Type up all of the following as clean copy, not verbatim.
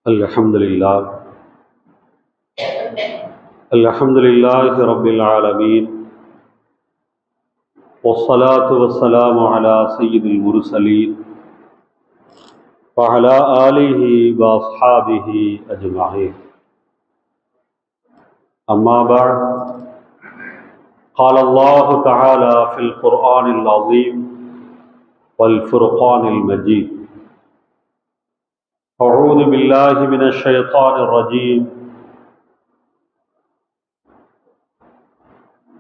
अल्हम्दुलिल्लाह अल्हम्दुलिल्लाहि रब्बिल आलमीन वस्सलातु वस्सलामु अला सय्यिदिल मुरसलीन व अला आलिहि व अस्हाबिहि अजमईन। अम्मा बअद, क़ाल अल्लाहु तआला फ़िल क़ुरआनिल अज़ीम वल फ़ुरक़ानिल मजीद। अऊज़ु बिल्लाहि मिनश शैतानिर रजीम।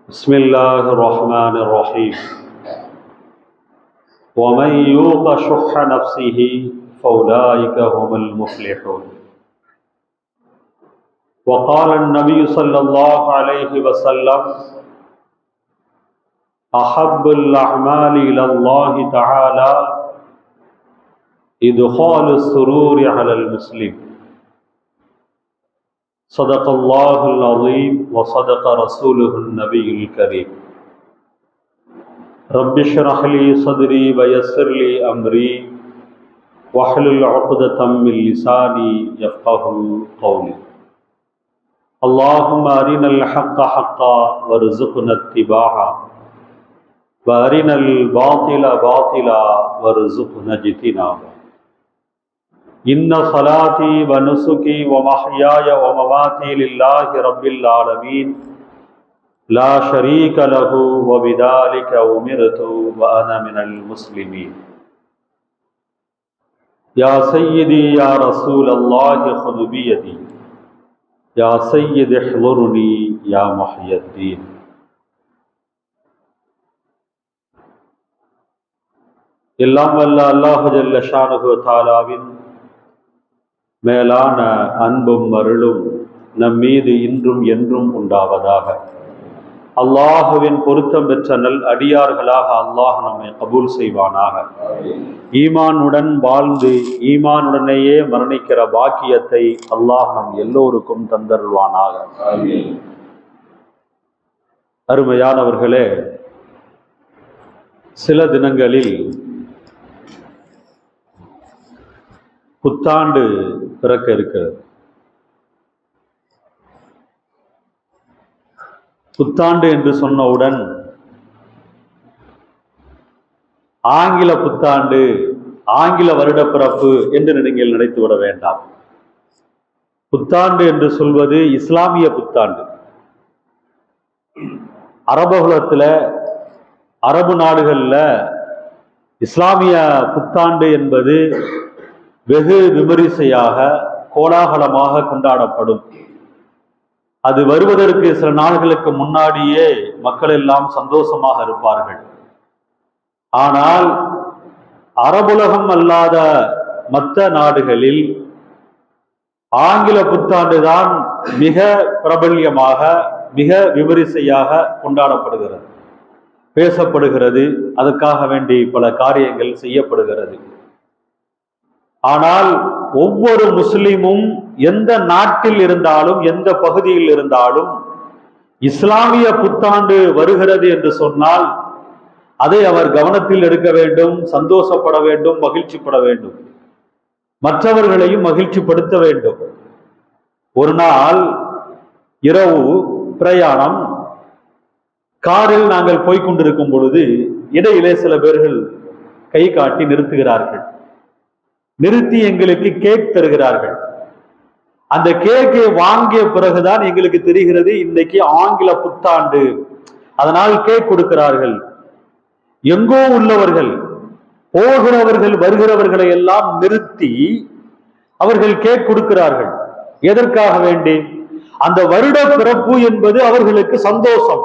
बिस्मिल्लाहिर रहमानिर रहीम। वमन यूक़ शुह्ह नफ्सिही फ़उलाइका हुमुल मुफ़्लिहून। वक़ाल अन्नबी सल्लल्लाहु अलैहि वसल्लम अहब्बुल अअमालि इलल्लाहि तआला इदख़ालुस सुरूरि अलल मुस्लिम। सदक़ल्लाहुल अज़ीम व सदक़ रसूलुहुन नबियुल करीम। रब्बिश्रह ली सदरी व यस्सिर ली अमरी वहलुल उक़दतम मिन लिसानी यफ़क़हू क़ौली। अल्लाहुम्मा अरिनल हक़्क़ हक़्क़न वरज़ुक़ना इत्तिबाअह व अरिनल बातिला बातिला वरज़ुक़ना इज्तिनाबह। इन्ना सलाती व नुसुकी व महयाय व ममाती लिल्लाहि रब्बिल आलमीन ला शरीक लहू व बिदालिका उमिरतु व अना मिनल मुस्लिमीन। या सय्यदी या रसूल अल्लाह खुद बियदी या सय्यद इहज़ुरनी या मुहय्यद्दीन। எல்லாம் வல்ல அல்லாஹ் ஜல்ல ஷானுஹு தஆலாவின் மேலான அன்பும் அருளும் நம் மீது இன்றும் என்றும் உண்டாவதாக. அல்லாஹுவின் பொருத்தம் பெற்ற நல் அடியார்களாக அல்லாஹ் நம்மை கபூல் செய்வானாக. ஈமானுடன் வாழ்ந்து ஈமானுடனேயே மரணிக்கிற பாக்கியத்தை அல்லாஹ் நம் எல்லோருக்கும் தந்தருள்வானாக. அருமையானவர்களே, சில தினங்களில் புத்தாண்டு பிறக்க இருக்கிறது. புத்தாண்டு என்று சொன்னவுடன் ஆங்கில புத்தாண்டு, ஆங்கில வருட பிறப்பு என்று நீங்கள் நினைத்து விட வேண்டாம். புத்தாண்டு என்று சொல்வது இஸ்லாமிய புத்தாண்டு. அரபுலத்துல, அரபு நாடுகள்ல இஸ்லாமிய புத்தாண்டு என்பது வெகு விமரிசையாக கோலாகலமாக கொண்டாடப்படும். அது வருவதற்கு சில நாள்களுக்கு முன்னாடியே மக்கள் எல்லாம் சந்தோஷமாக இருப்பார்கள். ஆனால் அரபுலகம் அல்லாத மற்ற நாடுகளில் ஆங்கில புத்தாண்டு தான் மிக பிரபல்யமாக, மிக விமரிசையாக கொண்டாடப்படுகிறது, பேசப்படுகிறது. அதற்காக வேண்டி பல காரியங்கள் செய்யப்படுகிறது. ஆனால் ஒவ்வொரு முஸ்லிமும் எந்த நாட்டில் இருந்தாலும், எந்த பகுதியில் இருந்தாலும், இஸ்லாமிய புத்தாண்டு வருகிறது என்று சொன்னால் அதை அவர் கவனத்தில் எடுக்க வேண்டும், சந்தோஷப்பட வேண்டும், மகிழ்ச்சிப்பட வேண்டும், மற்றவர்களையும் மகிழ்ச்சிப்படுத்த வேண்டும். ஒரு நாள் இரவு பிரயாணம், காரில் நாங்கள் போய்கொண்டிருக்கும் பொழுது இடையிலே சில பேர்கள் கை காட்டி நிறுத்துகிறார்கள். நிறுத்தி எங்களுக்கு கேக் தருகிறார்கள். அந்த கேக்கை வாங்கிய பிறகுதான் எங்களுக்கு தெரிகிறது இன்னைக்கு ஆங்கில புத்தாண்டு, அதனால் கேக் கொடுக்கிறார்கள். எங்கோ உள்ளவர்கள், போகிறவர்கள் வருகிறவர்களை எல்லாம் நிறுத்தி அவர்கள் கேக் கொடுக்கிறார்கள். எதற்காக வேண்டி? அந்த வருட பிறப்பு என்பது அவர்களுக்கு சந்தோஷம்.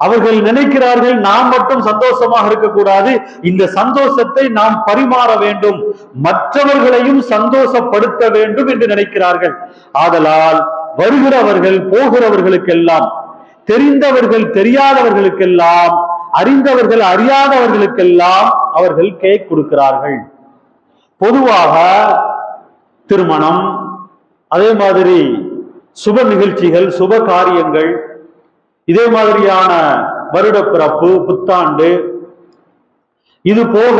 அவர்கள் நினைக்கிறார்கள் நாம் மட்டும் சந்தோஷமாக இருக்கக்கூடாது, இந்த சந்தோஷத்தை நாம் பரிமாற வேண்டும், மற்றவர்களையும் சந்தோஷப்படுத்த வேண்டும் என்று நினைக்கிறார்கள். ஆதலால் வருகிறவர்கள் போகிறவர்களுக்கெல்லாம், தெரிந்தவர்கள் தெரியாதவர்களுக்கெல்லாம், அறிந்தவர்கள் அறியாதவர்களுக்கெல்லாம் அவர்கள் கேக் கொடுக்கிறார்கள். பொதுவாக திருமணம், அதே மாதிரி சுப நிகழ்ச்சிகள், சுப காரியங்கள், இதே மாதிரியான வருட பிறப்பு, புத்தாண்டு, இது போக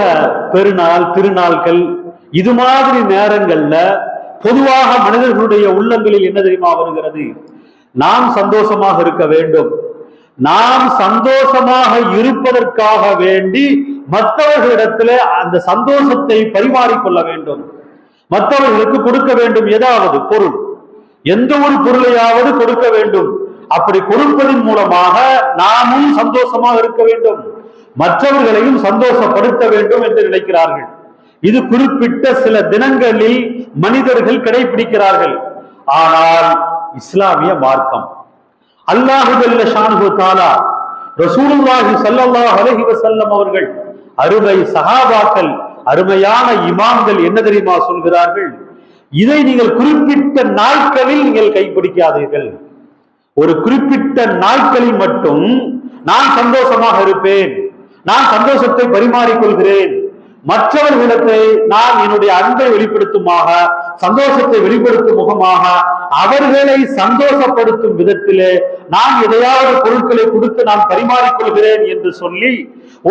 பெருநாள், திருநாட்கள், இது மாதிரி நேரங்கள்ல பொதுவாக மனிதர்களுடைய உள்ளங்களில் என்ன தெரியுமா வருகிறது? நாம் சந்தோஷமாக இருக்க வேண்டும், நாம் சந்தோஷமாக இருப்பதற்காக வேண்டி மற்றவர்களிடத்துல அந்த சந்தோஷத்தை பரிமாறிக்கொள்ள வேண்டும், மற்றவர்களுக்கு கொடுக்க வேண்டும். ஏதாவது பொருள், எந்த ஒரு பொருளையாவது கொடுக்க வேண்டும். அப்படி கொடுப்பதன் மூலமாக நாமும் சந்தோஷமாக இருக்க வேண்டும், மற்றவர்களையும் சந்தோஷப்படுத்த வேண்டும் என்று நினைக்கிறார்கள். இது குறிப்பிட்ட சில தினங்களில் மனிதர்கள் கடைபிடிக்கிறார்கள். ஆனால் இஸ்லாமிய மார்க்கம், அல்லாஹு ஜல்ல ஷானுஹு தஆலா, ரசூலுல்லாஹி ஸல்லல்லாஹு அலைஹி வஸல்லம் அவர்கள், அருமை சஹாபாக்கள், அருமையான இமாம்கள் என்ன தெரியுமா சொல்கிறார்கள்? இதை நீங்கள் குறிப்பிட்ட நாட்களில் நீங்கள் கைப்பிடிக்காதீர்கள். ஒரு குறிப்பிட்ட நாட்களில் மட்டும் நான் சந்தோஷமாக இருப்பேன், நான் சந்தோஷத்தை பரிமாறிக்கொள்கிறேன், மற்றவர்களிடத்தை நான் என்னுடைய அன்பை வெளிப்படுத்துமாக, சந்தோஷத்தை வெளிப்படுத்தும் முகமாக அவர்களை சந்தோஷப்படுத்தும் விதத்திலே நான் எதையாவது பொருட்களை கொடுத்து நான் பரிமாறிக்கொள்கிறேன் என்று சொல்லி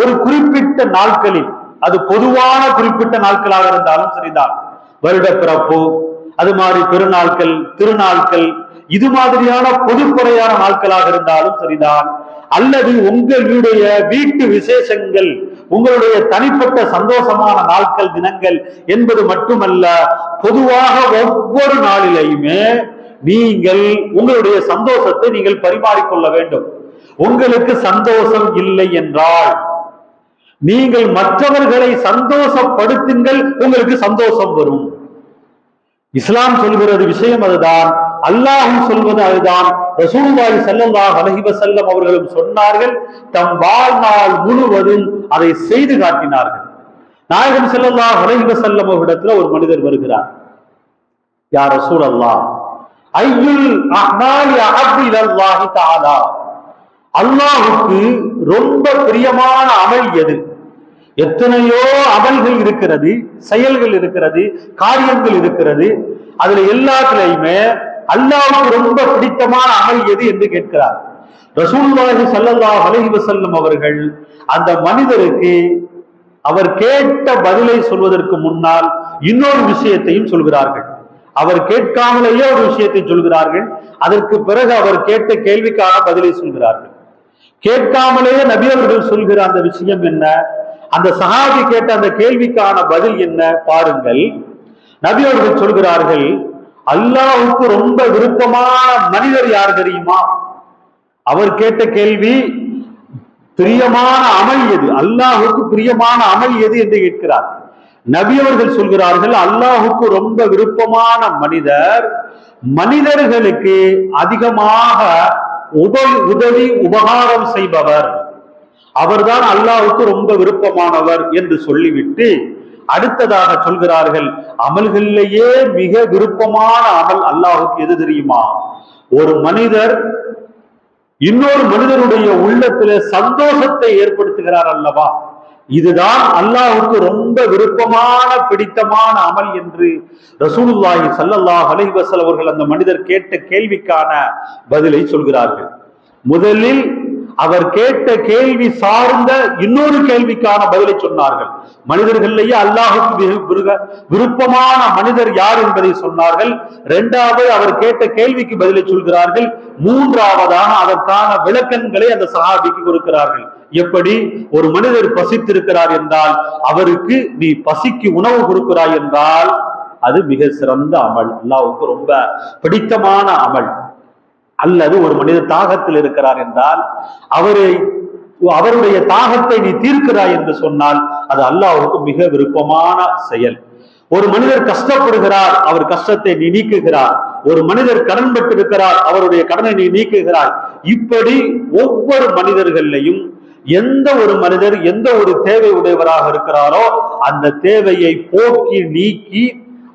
ஒரு குறிப்பிட்ட நாட்களில், அது பொதுவான குறிப்பிட்ட நாட்களாக இருந்தாலும் சரிதான், வருட பிறப்பு, அது மாதிரி பெருநாட்கள், திருநாட்கள், இது மாதிரியான பொதுப்படையான நாட்களாக இருந்தாலும் சரிதான், அல்லது உங்களுடைய வீட்டு விசேஷங்கள், உங்களுடைய தனிப்பட்ட சந்தோஷமான நாட்கள், தினங்கள் என்பது மட்டுமல்ல, பொதுவாக ஒவ்வொரு நாளிலேயுமே நீங்கள் உங்களுடைய சந்தோஷத்தை நீங்கள் பரிமாறிக்கொள்ள வேண்டும். உங்களுக்கு சந்தோஷம் இல்லை என்றால் நீங்கள் மற்றவர்களை சந்தோஷப்படுத்துங்கள், உங்களுக்கு சந்தோஷம் வரும். இஸ்லாம் சொல்கிறது விஷயம் அதுதான், அல்லாஹும் சொல்வது அதுதான், ரசூலுல்லாஹி ஸல்லல்லாஹு அலைஹி வஸல்லம் அவர்களும் சொன்னார்கள். தம் வாழ்நாள் முழுவதும் அதை செய்து காட்டினார்கள். நாயகம் ஸல்லல்லாஹு அலைஹி வஸல்லம் அவரிடத்துல ஒரு மனிதர் வருகிறார். யா ரசூலல்லாஹ், ஐயுல் அஹ்மாலி அஹப்பு இலல்லாஹி தஆலா, அல்லாஹ்வுக்கு ரொம்ப பிரியமான அமல் எது? எத்தனையோ அமல்கள் இருக்கிறது, செயல்கள் இருக்கிறது, காரியங்கள் இருக்கிறது, அதுல எல்லாத்திலையுமே அல்லாஹ்வுக்கு ரொம்ப பிடித்தமான அமல் எது என்று கேட்கிறார். ரசூலுல்லாஹி ஸல்லல்லாஹு அலைஹி வஸல்லம் அவர்கள் அந்த மனிதருக்கு அவர் கேட்ட பதிலை சொல்வதற்கு முன்னால் இன்னொரு விஷயத்தையும் சொல்கிறார்கள். அவர் கேட்காமலேயே ஒரு விஷயத்தை சொல்கிறார்கள், அதற்கு பிறகு அவர் கேட்ட கேள்விக்கான பதிலை சொல்கிறார்கள். கேட்காமலேயே நபி அவர்கள் சொல்கிற அந்த விஷயம் என்ன, அந்த சஹாபி கேட்ட அந்த கேள்விக்கான பதில் என்ன பாருங்கள். நபி அவர்கள் சொல்கிறார்கள், அல்லாஹ்வுக்கு ரொம்ப விருப்பமான மனிதர் யார் தெரியுமா? அவர் கேட்ட கேள்வி, பிரியமான அமல் எது, அல்லாஹ்வுக்கு பிரியமான அமல் எது என்று கேட்கிறார். நபி அவர்கள் சொல்கிறார்கள், அல்லாஹ்வுக்கு ரொம்ப விருப்பமான மனிதர் மனிதர்களுக்கு அதிகமாக உதவி உபகாரம் செய்பவர், அவர்தான் அல்லாஹ்வுக்கு ரொம்ப விருப்பமானவர் என்று சொல்லிவிட்டு அடுத்ததாக சொல்கிறார்கள், அமல்களிலேயே மிக விருப்பமான அமல் அல்லாஹ்வுக்கு எது தெரியுமா? ஒரு மனிதர் இன்னொரு மனிதனுடைய உள்ளத்திலே சந்தோஷத்தை ஏற்படுத்துகிறார் அல்லவா, இதுதான் அல்லாஹ்வுக்கு ரொம்ப விருப்பமான பிடித்தமான அமல் என்று ரசூலுல்லாஹி ஸல்லல்லாஹு அலைஹி வஸல்லம் அவர்கள் அந்த மனிதர் கேட்ட கேள்விக்கான பதிலை சொல்கிறார்கள். முதலில் அவர் கேட்ட கேள்வி சார்ந்த இன்னொரு கேள்விக்கான பதிலை சொன்னார்கள். மனிதர்களிலேயே அல்லாஹ்வுக்கு விருப்பமான மனிதர் யார் என்பதை சொன்னார்கள். இரண்டாவது அவர் கேட்ட கேள்விக்கு பதிலை சொல்கிறார்கள். மூன்றாவதாக அதற்கான விளக்கங்களை அந்த சஹாபிக்கு கொடுக்கிறார்கள். எப்படி? ஒரு மனிதர் பசித்திருக்கிறார் என்றால் அவருக்கு நீ பசிக்கு உணவு கொடுக்கிறாய் என்றால் அது மிக சிறந்த அமல், அல்லாஹ்வுக்கு ரொம்ப பிடித்தமான அமல். அல்லது ஒரு மனிதர் தாகத்தில் இருக்கிறார் என்றால் அவருடைய தாகத்தை நீ தீர்க்கிறாய் என்று சொன்னால் அது அல்லாஹ்வுக்கு மிக விருப்பமான செயல். ஒரு மனிதர் கஷ்டப்படுகிறார், அவர் கஷ்டத்தை நீ நீக்குகிறார். ஒரு மனிதர் கடன் பட்டிருக்கிறார், அவருடைய கடனை நீ நீக்குகிறாய். இப்படி ஒவ்வொரு மனிதர்களையும் எந்த ஒரு மனிதர் எந்த ஒரு தேவை உடையவராக இருக்கிறாரோ அந்த தேவையை போக்கி நீக்கி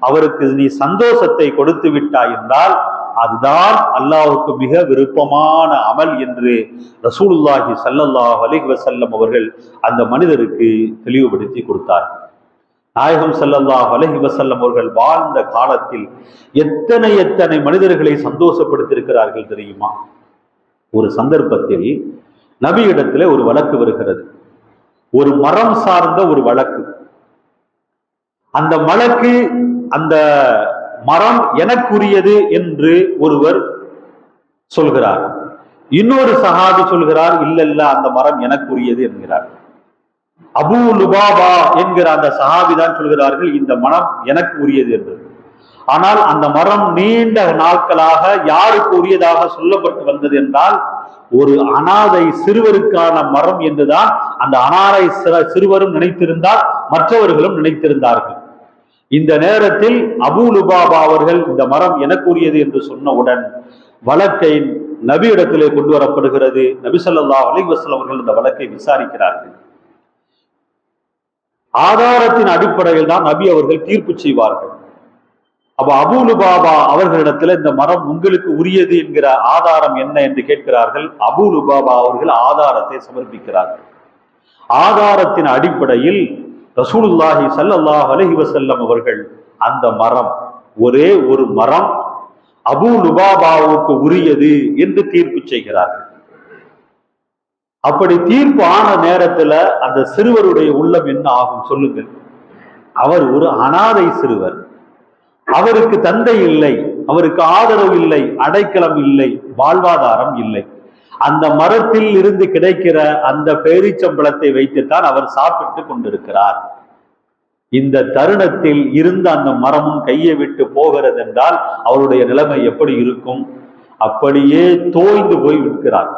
அவருக்கு நீ சந்தோஷத்தை கொடுத்து விட்டாய் என்றால் அதுதான் அல்லாஹ்வுக்கு மிக விருப்பமான அமல் என்று ரசூலுல்லாஹி ஸல்லல்லாஹு அலைஹி வஸல்லம் அவர்கள் அந்த மனிதருக்கு தெளிவுபடுத்தி கொடுத்தார். நாயகம் ஸல்லல்லாஹு அலைஹி வஸல்லம் அவர்கள் வாழ்ந்த காலத்தில் எத்தனை மனிதர்களை சந்தோஷப்படுத்தியிருக்கிறார்கள் தெரியுமா? ஒரு சந்தர்ப்பத்தில் நபியிடத்திலே ஒரு வழக்கு வருகிறது, ஒரு மரம் சார்ந்த ஒரு வழக்கு. அந்த வழக்கு அந்த மரம் எனக்குரியது என்று ஒருவர் சொல்கிறார். இன்னொரு சஹாபி சொல்கிறார், இல்ல அந்த மரம் எனக்குரியது என்கிறார். அபூ லுபாபா என்கிற அந்த சஹாபி தான் சொல்கிறார்கள், இந்த மரம் எனக்கு உரியது என்று. ஆனால் அந்த மரம் நீண்ட நாட்களாக யாருக்கு உரியதாக சொல்லப்பட்டு வந்தது என்றால், ஒரு அனாதை சிறுவருக்கான மரம் என்றுதான் அந்த அனாதை சிறுவரும் நினைத்திருந்தார், மற்றவர்களும் நினைத்திருந்தார்கள். இந்த நேரத்தில் அபூ லுபாபா அவர்கள் இந்த மரம் எனக்குரியது என்று சொன்னவுடன் வழக்கை நபி இடத்திலே கொண்டு வரப்படுகிறது. நபி ஸல்லல்லாஹு அலைஹி வஸல்லம் அவர்கள் இந்த வழக்கை விசாரிக்கிறார்கள். ஆதாரத்தின் அடிப்படையில் தான் நபி அவர்கள் தீர்ப்பு செய்வார்கள். அப்ப அபூ லுபாபா அவர்களிடத்துல இந்த மரம் உங்களுக்கு உரியது என்கிற ஆதாரம் என்ன என்று கேட்கிறார்கள். அபூ லுபாபா அவர்கள் ஆதாரத்தை சமர்ப்பிக்கிறார்கள். ஆதாரத்தின் அடிப்படையில் ரசூலுல்லாஹி ஸல்லல்லாஹு அலைஹி வஸல்லம் அவர்கள் அந்த மரம், ஒரே ஒரு மரம் அபூ லுபாபாவுக்கு உரியது என்று தீர்ப்பு செய்கிறார்கள். அப்படி தீர்ப்பு ஆன நேரத்துல அந்த சிறுவருடைய உள்ளம் என்ன ஆகும் சொல்லுங்கள்? அவர் ஒரு அனாதை சிறுவர், அவருக்கு தந்தை இல்லை, அவருக்கு ஆதரவு இல்லை, அடைக்கலம் இல்லை, வாழ்வாதாரம் இல்லை. அந்த மரத்தில் இருந்து கிடைக்கிற அந்த பேரிச்சம்பழத்தை வைத்துத்தான் அவர் சாப்பிட்டு கொண்டிருக்கிறார். இந்த தருணத்தில் இருந்த அந்த மரமும் கையை விட்டு போகிறது என்றால் அவருடைய நிலைமை எப்படி இருக்கும்? அப்படியே தோய்ந்து போய் விற்கிறார்.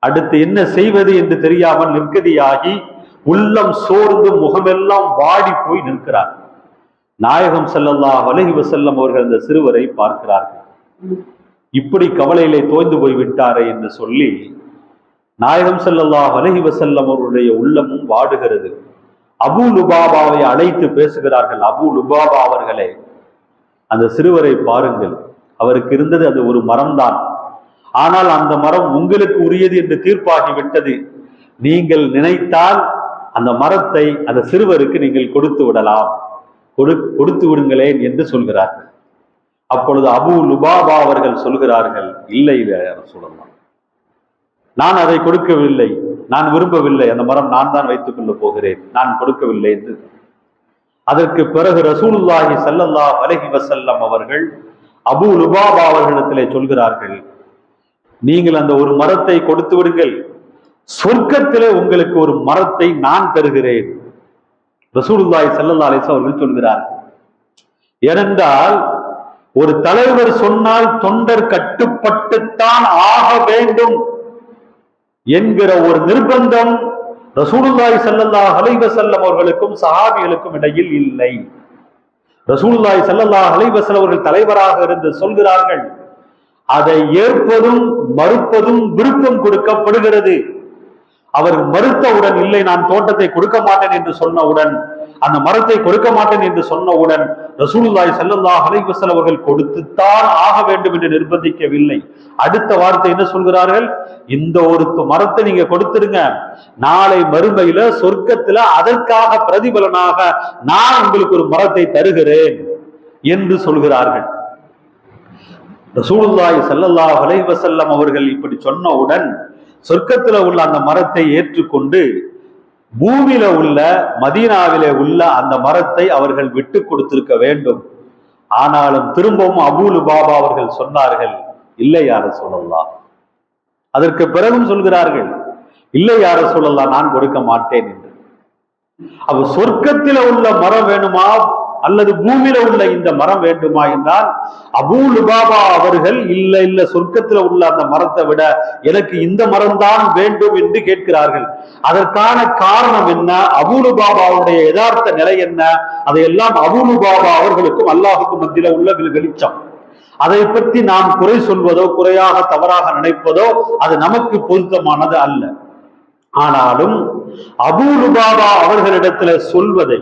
அடுத்து என்ன செய்வது என்று தெரியாமல் நிற்கதியாகி உள்ளம் சோர்ந்து முகமெல்லாம் வாடி போய் நிற்கிறார். நாயகம் ஸல்லல்லாஹு அலைஹி வஸல்லம் அவர்கள் அந்த சிறுவரை பார்க்கிறார்கள். இப்படி கவலையிலே தோய்ந்து போய் விட்டாரே என்று சொல்லி நாயகம் ஸல்லல்லாஹு அலைஹி வஸல்லம் அவருடைய உள்ளமும் வாடுகிறது. அபூ லுபாபாவை அழைத்து பேசுகிறார்கள். அபூ லுபாபா அவர்களே, அந்த சிறுவரை பாருங்கள், அவருக்கு இருந்தது அது ஒரு மரம்தான். ஆனால் அந்த மரம் உங்களுக்கு உரியது என்று தீர்ப்பாகிவிட்டது. நீங்கள் நினைத்தால் அந்த மரத்தை அந்த சிறுவருக்கு நீங்கள் கொடுத்து விடலாம், கொடுத்து விடுங்களேன் என்று சொல்கிறார்கள். அப்பொழுது அபூ லுபாபா அவர்கள் சொல்கிறார்கள், இல்லை சொல்லலாம், நான் அதை கொடுக்கவில்லை, நான் விரும்பவில்லை, அந்த மரம் நான் தான் வைத்துக் கொண்டு போகிறேன், நான் கொடுக்கவில்லை என்று. அதற்கு பிறகு ரசூலுல்லாஹி ஸல்லல்லாஹு அலைஹி வஸல்லம் அவர்கள் அபூ லுபாபா அவர்களிடத்திலே சொல்கிறார்கள், நீங்கள் அந்த ஒரு மரத்தை கொடுத்து விடுங்கள், சொர்க்கத்திலே உங்களுக்கு ஒரு மரத்தை நான் தருகிறேன். ரசூலுல்லாஹி ஸல்லல்லாஹு அலைஹி வஸல்லம் அவர்கள் சொல்கிறார்கள். ஏனென்றால் ஒரு தலைவர் சொன்னால் தொண்டர் கட்டுப்பட்டுத்தான் ஆக வேண்டும் என்கிற ஒரு நிர்பந்தம் ரசூலுல்லாஹி ஸல்லல்லாஹு அலைஹி வஸல்லம் அவர்களுக்கும் சஹாபிகளுக்கும் இடையில் இல்லை. ரசூலுல்லாஹி ஸல்லல்லாஹு அலைஹி வஸல்லம் அவர்கள் தலைவராக இருந்து சொல்கிறார்கள், அதை ஏற்பதும் மறுப்பதும் விருப்பம் கொடுக்கப்படுகிறது. அவர் மறுத்தவுடன், இல்லை நான் தோட்டத்தை கொடுக்க மாட்டேன் என்று சொன்னவுடன், அந்த மரத்தை கொடுக்க மாட்டேன் என்று சொன்னவுடன் ரசூலுல்லாஹி ஸல்லல்லாஹு அலைஹி வஸல்லம் அவர்கள் கொடுத்துத்தான் ஆக வேண்டும் என்று நிர்பந்திக்கவில்லை. அடுத்த வார்த்தை என்ன சொல்கிறார்கள்? இந்த ஒரு மரத்தை நீங்க கொடுத்துருங்க, நாளை மறுமையில சொர்க்கத்துல அதற்காக பிரதிபலனாக நான் உங்களுக்கு ஒரு மரத்தை தருகிறேன் என்று சொல்கிறார்கள். ரசூலுல்லாஹி ஸல்லல்லாஹு அலைஹி வஸல்லம் அவர்கள் இப்படி சொன்னவுடன் சொர்க்கத்துல உள்ள அந்த மரத்தை ஏற்றுக்கொண்டு பூமியில உள்ள மதீனாவிலே உள்ள அந்த மரத்தை அவர்கள் விட்டு கொடுத்திருக்க வேண்டும். ஆனாலும் திரும்பவும் அபூ லுபாபா அவர்கள் சொன்னார்கள், இல்லை யா ரசூலல்லாஹ். அதற்கு பிறகும் சொல்கிறார்கள், இல்லை யா ரசூலல்லாஹ், நான் கொடுக்க மாட்டேன் என்று. அப்ப சொர்க்கத்தில உள்ள மரம் வேணுமா அல்லது பூமியில உள்ள இந்த மரம் வேண்டுமா என்றால் அபூ லுபாபா அவர்கள் இல்ல சொர்க்கத்துல உள்ள அந்த மரத்தை விட எனக்கு இந்த மரம் தான் வேண்டும் என்று கேட்கிறார்கள். அதற்கான காரணம் என்ன? அபூ லுபாபாவுடைய யதார்த்த நிலை என்ன? அதையெல்லாம் அபூ லுபாபா அவர்களுக்கும் அல்லாஹுக்கும் மத்தியில உள்ள வெளிச்சம். அதை பற்றி நாம் குறை சொல்வதோ குறையாக தவறாக நினைப்பதோ அது நமக்கு பொருத்தமானது அல்ல. ஆனாலும் அபூ லுபாபா அவர்களிடத்துல சொல்வதை,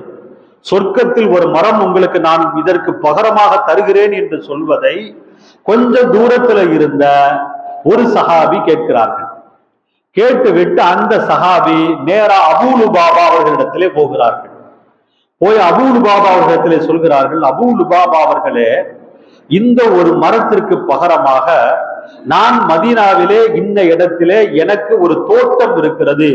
சொர்க்கத்தில் ஒரு மரம் உங்களுக்கு நான் இதற்கு பகரமாக தருகிறேன் என்று சொல்வதை கொஞ்ச தூரத்துல இருந்த ஒரு சஹாபி கேட்கிறார்கள். கேட்டுவிட்டு அந்த சஹாபி நேரா அபூ லுபாபா அவர்களிடத்திலே போகிறார்கள். போய் அபூ லுபாபா அவர்களிடத்திலே சொல்கிறார்கள், அபூ லுபாபா அவர்களே, இந்த ஒரு மரத்திற்கு பகரமாக நான் மதீனாவிலே இந்த இடத்திலே எனக்கு ஒரு தோட்டம் இருக்கிறது,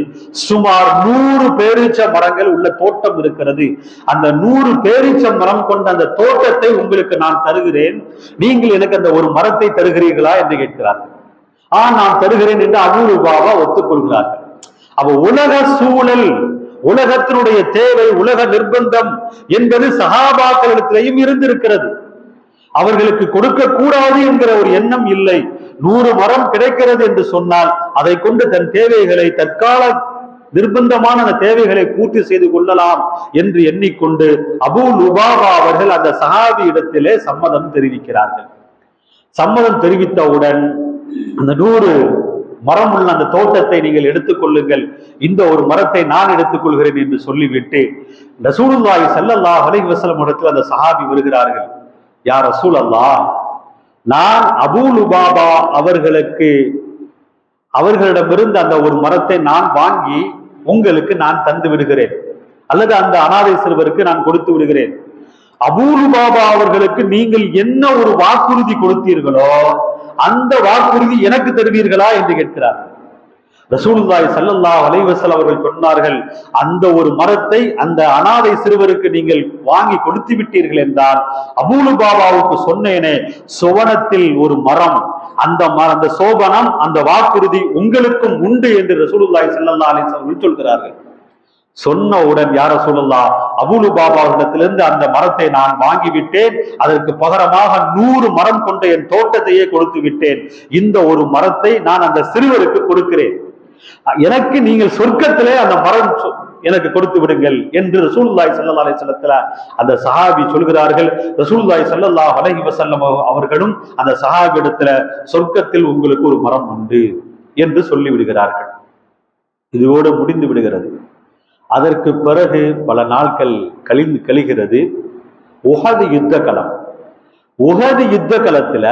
சுமார் 100 பேரீச்ச மரங்கள் உள்ள தோட்டம் இருக்கிறது. அந்த 100 பேரீச்ச மரம் கொண்ட அந்த தோட்டத்தை உங்களுக்கு நான் தருகிறேன், நீங்கள் எனக்கு அந்த ஒரு மரத்தை தருகிறீர்களா என்று கேட்கிறார்கள். நான் தருகிறேன் என்று அபூ லுபாபா ஒத்துக்கொள்கிறார்கள். அப்ப உலக சூழல், உலகத்தினுடைய தேவை, உலக நிர்பந்தம் என்பது சஹாபாக்களிடத்திலேயும் இருந்திருக்கிறது. அவர்களுக்கு கொடுக்க கூடாது என்கிற ஒரு எண்ணம் இல்லை. 100 மரம் கிடைக்கிறது என்று சொன்னால் அதை கொண்டு தன் தேவைகளை, தற்கால நிர்பந்தமான அந்த தேவைகளை பூர்த்தி செய்து கொள்ளலாம் என்று எண்ணிக்கொண்டு அபூ லுபாபா அவர்கள் அந்த சஹாபி இடத்திலே சம்மதம் தெரிவிக்கிறார்கள். சம்மதம் தெரிவித்தவுடன் அந்த 100 மரம் உள்ள அந்த தோட்டத்தை நீங்கள் எடுத்துக்கொள்ளுங்கள், இந்த ஒரு மரத்தை நான் எடுத்துக்கொள்கிறேன் என்று சொல்லிவிட்டு ரசூலுல்லாஹி ஸல்லல்லாஹு அலைஹி வஸல்லம் இடத்தில் அந்த சஹாபி வருகிறார்கள். யா ரசூலல்லாஹ், நான் அபூ லுபாபா அவர்களிடமிருந்து அந்த ஒரு மரத்தை நான் வாங்கி உங்களுக்கு நான் தந்து விடுகிறேன், அல்லது அந்த அனாதை சிறுவருக்கு நான் கொடுத்து விடுகிறேன். அபூ லுபாபா அவர்களுக்கு நீங்கள் என்ன ஒரு வாக்குறுதி கொடுத்தீர்களோ அந்த வாக்குறுதி எனக்கு தருவீர்களா என்று கேட்கிறார். ரசூலுல்லாஹி ஸல்லல்லாஹு அலைஹி வஸல்லம் அவர்கள் சொன்னார்கள், அந்த ஒரு மரத்தை அந்த அனாதை சிறுவருக்கு நீங்கள் வாங்கி கொடுத்து விட்டீர்கள் என்றால் அபூ லுபாபாவுக்கு சொன்னேனே சுவனத்தில் ஒரு மரம், அந்த சோபனம், அந்த வாக்குறுதி உங்களுக்கும் உண்டு என்று ரசூலுல்லாஹி ஸல்லல்லாஹு அலைஹி வஸல்லம் சொல்கிறார்கள். சொன்னவுடன் யா ரசூலுல்லாஹ், அபூ லுபாபாவிடத்திலிருந்து அந்த மரத்தை நான் வாங்கிவிட்டேன், அதற்கு பகரமாக 100 மரம் கொண்ட என் தோட்டத்தையே கொடுத்து விட்டேன், இந்த ஒரு மரத்தை நான் அந்த சிறுவருக்கு கொடுக்கிறேன், எனக்கு நீங்கள் சொர்க்கத்திலே அந்த மரம் எனக்கு கொடுத்து விடுங்கள் என்று ரசூலுல்லாஹி ஸல்லல்லாஹு அலைஹி வஸல்லம் அந்த சஹாபி சொல்கிறார்கள். ரசூலுல்லாஹி ஸல்லல்லாஹு அலைஹி வஸல்லம் அவர்களும் அந்த சஹாபியிடத்துல சொர்க்கத்தில் உங்களுக்கு ஒரு மரம் உண்டு என்று சொல்லி விடுகிறார்கள். இதோடு முடிந்து விடுகிறது. அதற்கு பிறகு பல நாட்கள் கழிகிறது. உஹது யுத்த களம். உஹது யுத்த களத்துல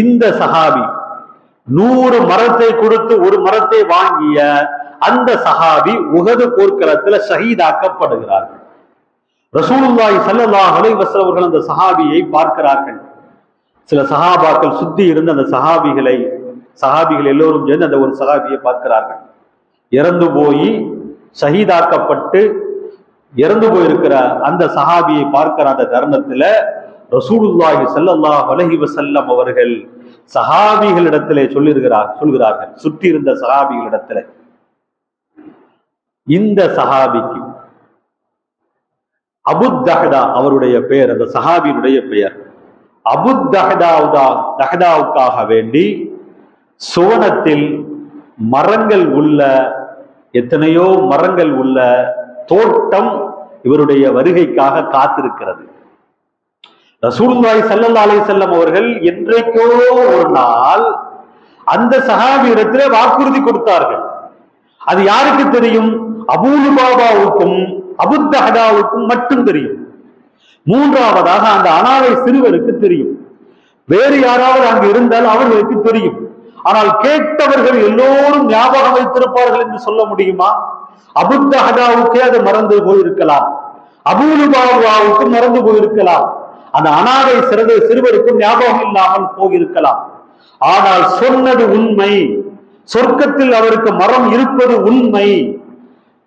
இந்த சஹாபி 100 மரத்தை கொடுத்து ஒரு மரத்தை வாங்கிய அந்த சஹாபி உஹது போர்க்களத்துல ஷஹீதாக்கப்படுகிறார். ரசூலுல்லாஹி ஸல்லல்லாஹு அலைஹி வஸல்லம் அவர்கள் அந்த சஹாபியை பார்க்கிறார்கள். சில சஹாபாக்கள் சுத்தி இருந்த அந்த சஹாபிகள் எல்லோரும் சேர்ந்து அந்த ஒரு சஹாபியை பார்க்கிறார்கள். இறந்து போய் ஷஹீதாக்கப்பட்டு இறந்து போயிருக்கிற அந்த சஹாபியை பார்க்கிற அந்த தருணத்துல ரசூலுல்லாஹி ஸல்லல்லாஹு அலைஹி வஸல்லம் அவர்கள் சஹாபிகளிடத்திலே சொல்கிறார்கள், சுற்றி இருந்த சஹாபிகளிடத்துல, இந்த சஹாபிக்கு அபு தஹ்தா அவருடைய பெயர், அந்த சஹாபியினுடைய பெயர், அபு தஹ்தாவுக்காக வேண்டி சுவனத்தில் மரங்கள் உள்ள, எத்தனையோ மரங்கள் உள்ள தோட்டம் இவருடைய வருகைக்காக காத்திருக்கிறது. ரசூலுல்லாஹி ஸல்லல்லாஹு அலைஹி வஸல்லம் அவர்கள் என்றைக்கோ ஒரு நாள் அந்த சஹாபியிடத்திலே வாக்குறுதி கொடுத்தார்கள். அது யாருக்கு தெரியும்? அபூ லுபாபாவுக்கும் அபு தஹ்தாவுக்கும் மட்டும் தெரியும். மூன்றாவதாக அந்த அனாதை சிறுவருக்கு தெரியும். வேறு யாராவது அங்கு இருந்தால் அவர்களுக்கு தெரியும். ஆனால் கேட்டவர்கள் எல்லோரும் ஞாபகம் வைத்திருப்பார்கள் என்று சொல்ல முடியுமா? அபு தஹ்தாவுக்கே அது மறந்து போயிருக்கலாம், அபூ லுபாபாவுக்கு மறந்து போயிருக்கலாம், அந்த அனாதை சிறுவருக்கும் ஞாபகம் இல்லாமல் போயிருக்கலாம். ஆனால் சொன்னது உண்மை, சொர்க்கத்தில் அவருக்கு மரம் இருப்பது உண்மை.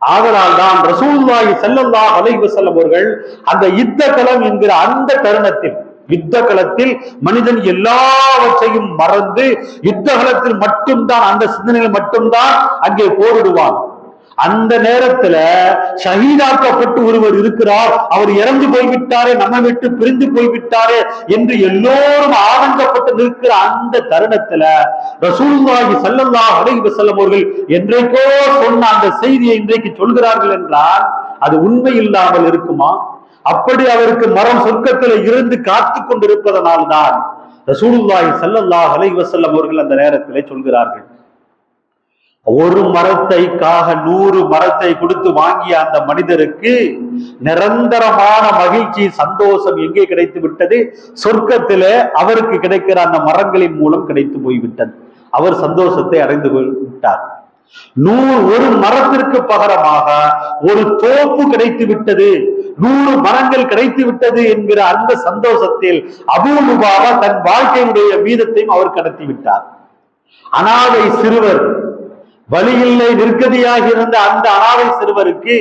ஆதலால் தான் ரசூலுல்லாஹி ஸல்லல்லாஹு அலைஹி வஸல்லம் அவர்கள் அந்த யுத்த களம் என்கிற அந்த தருணத்தில், யுத்த களத்தில் மனிதன் எல்லாவற்றையும் மறந்து யுத்த களத்தில் மட்டும்தான், அந்த சிந்தனையில் மட்டும்தான் அங்கே போரிடுவான். அந்த நேரத்துல ஷஹீதாக்கப்பட்டு ஒருவர் இருக்கிறார், அவர் இறந்து போய்விட்டாரே, நம்ம விட்டு பிரிந்து போய்விட்டாரே என்று எல்லோரும் ஆனந்தப்பட்டு நிற்கிற அந்த தருணத்துல ரசூலுல்லாஹி ஸல்லல்லாஹு அலைஹி வஸல்லம் அவர்கள் என்றைக்கோ சொன்ன அந்த செய்தியை இன்றைக்கு சொல்கிறார்கள் என்றால் அது உண்மை இல்லாமல் இருக்குமா? அப்படி அவருக்கு மரம் சொர்க்கத்தில் இருந்து காத்து கொண்டிருப்பதனால்தான் ரசூலுல்லாஹி ஸல்லல்லாஹு அலைஹி வஸல்லம் அவர்கள் அந்த நேரத்திலே சொல்கிறார்கள், ஒரு மரத்தைக்காக 100 மரத்தை கொடுத்து வாங்கிய அந்த மனிதருக்கு நிரந்தரமான மகிழ்ச்சி, சந்தோஷம் எங்கே கிடைத்து விட்டது? சொர்க்கத்திலே அவருக்கு கிடைக்கிற அந்த மரங்களின் மூலம் கிடைத்து போய்விட்டது. அவர் சந்தோஷத்தை அடைந்து விட்டார். ஒரு மரத்திற்கு பகரமாக ஒரு தோப்பு கிடைத்து விட்டது, 100 மரங்கள் கிடைத்து விட்டது என்கிற அந்த சந்தோஷத்தில் அபூ லுபாபா தன் வாழ்க்கையினுடைய மீதத்தையும் அவர் கடத்தி விட்டார். அனாதை சிறுவர், வழியில்லை, நிற்கதியாக இருந்த அந்த அனாதை சிறுவருக்கு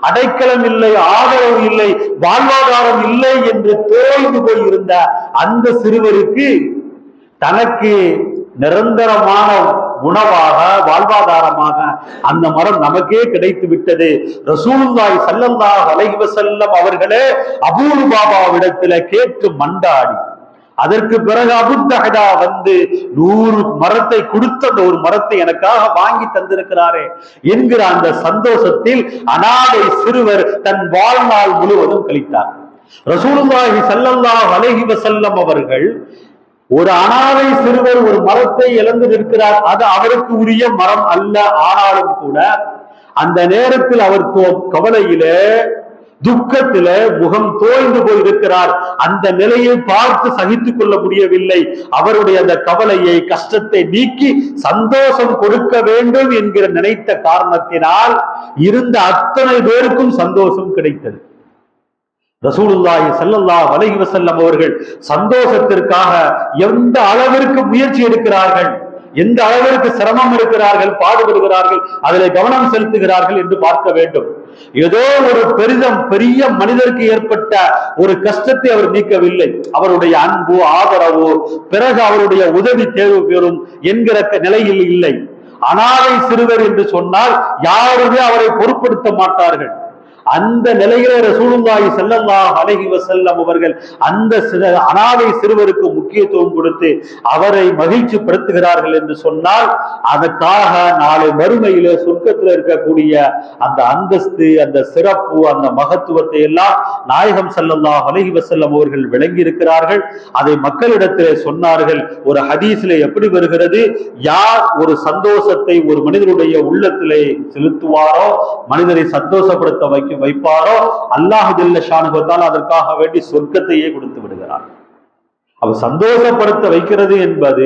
அடைக்கலம் இல்லை, ஆதரவு இல்லை, வாழ்வாதாரம் இல்லை என்று தோய்ந்து போயிருந்த அந்த சிறுவருக்கு தனக்கு நிரந்தரமான உணவாக, வாழ்வாதாரமாக அந்த மரம் நமக்கே கிடைத்து விட்டது. ரசூலுல்லாஹி ஸல்லல்லாஹு அலைஹி வஸல்லம் அவர்களே அபூ லுபாபாவிடத்துல கேட்டு மண்டாடி, அதற்கு பிறகு அபூ தஹதா வந்து 100 மரத்தை கொடுத்து அந்த ஒரு மரத்தை எனக்காக வாங்கி தந்திருக்கிறாரே என்கிற அந்த சந்தோஷத்தில் அனாதை சிறுவர் தன் வாழ்நாள் முழுவதும் கழித்தார். ரசூலுல்லாஹி ஸல்லல்லாஹு அலைஹி வஸல்லம் அவர்கள் ஒரு அனாதை சிறுவர் ஒரு மரத்தை இழந்து நிற்கிறார், அது அவருக்கு உரிய மரம் அல்ல. ஆனாலும் கூட அந்த நேரத்தில் அவர் கவலையிலே, துக்கத்திலே முகம் தோய்ந்து போய் இருக்கிறார். அந்த நிலையை பார்த்து சகித்துக் கொள்ள முடியவில்லை. அவருடைய அந்த கவலையை, கஷ்டத்தை நீக்கி சந்தோஷம் கொடுக்க வேண்டும் என்கிற நினைத்த காரணத்தினால் இருந்த அத்தனை பேருக்கும் சந்தோஷம் கிடைத்தது. ரசூலுல்லாஹி ஸல்லல்லாஹு அலைஹி வஸல்லம் அவர்கள் சந்தோஷத்திற்காக எந்த அளவிற்கு முயற்சி எடுக்கிறார்கள், எந்த அளவிற்கு சிரமம் எடுக்கிறார்கள், பாடுபடுகிறார்கள், அதில் கவனம் செலுத்துகிறார்கள் என்று பார்க்க வேண்டும். ஏதோ ஒரு பெரிய மனிதருக்கு ஏற்பட்ட ஒரு கஷ்டத்தை அவர் நீக்கவில்லை. அவருடைய அன்பு, ஆதரவு, பிறகு அவருடைய உதவி தேவை பெறும் என்கிற நிலையில் இல்லை. அனாதை சிறுவர் என்று சொன்னால் யாருமே அவரை பொருட்படுத்த மாட்டார்கள். அந்த நிலையில ரசூலுல்லாஹி ஸல்லல்லாஹு அலைஹி வஸல்லம் அவர்கள் அந்த அனாதை சிறுவருக்கு முக்கியத்துவம் கொடுத்து அவரை மகிழ்ச்சி படுத்துகிறார்கள் என்று சொன்னால், அதற்காக நாளை மறுமையில சொர்க்கத்தில் இருக்கக்கூடிய அந்த அந்தஸ்து, அந்த சிறப்பு, அந்த மகத்துவத்தை எல்லாம் நாயகம் ஸல்லல்லாஹு அலைஹி வஸல்லம் அவர்கள் விளங்கி இருக்கிறார்கள். அதை மக்களிடத்திலே சொன்னார்கள். ஒரு ஹதீஸிலே எப்படி வருகிறது, யார் ஒரு சந்தோஷத்தை ஒரு மனிதனுடைய உள்ளத்திலே செலுத்துவாரோ, மனிதரை சந்தோஷப்படுத்த வைப்பாரோ, அல்லாஹ் ஜல்ல ஷானுஹு வ தஆலா அதற்காக வேண்டி சொர்க்கத்தையே கொடுத்து விடுகிறார். அவர் சந்தோஷப்படுத்த வைக்கிறது என்பது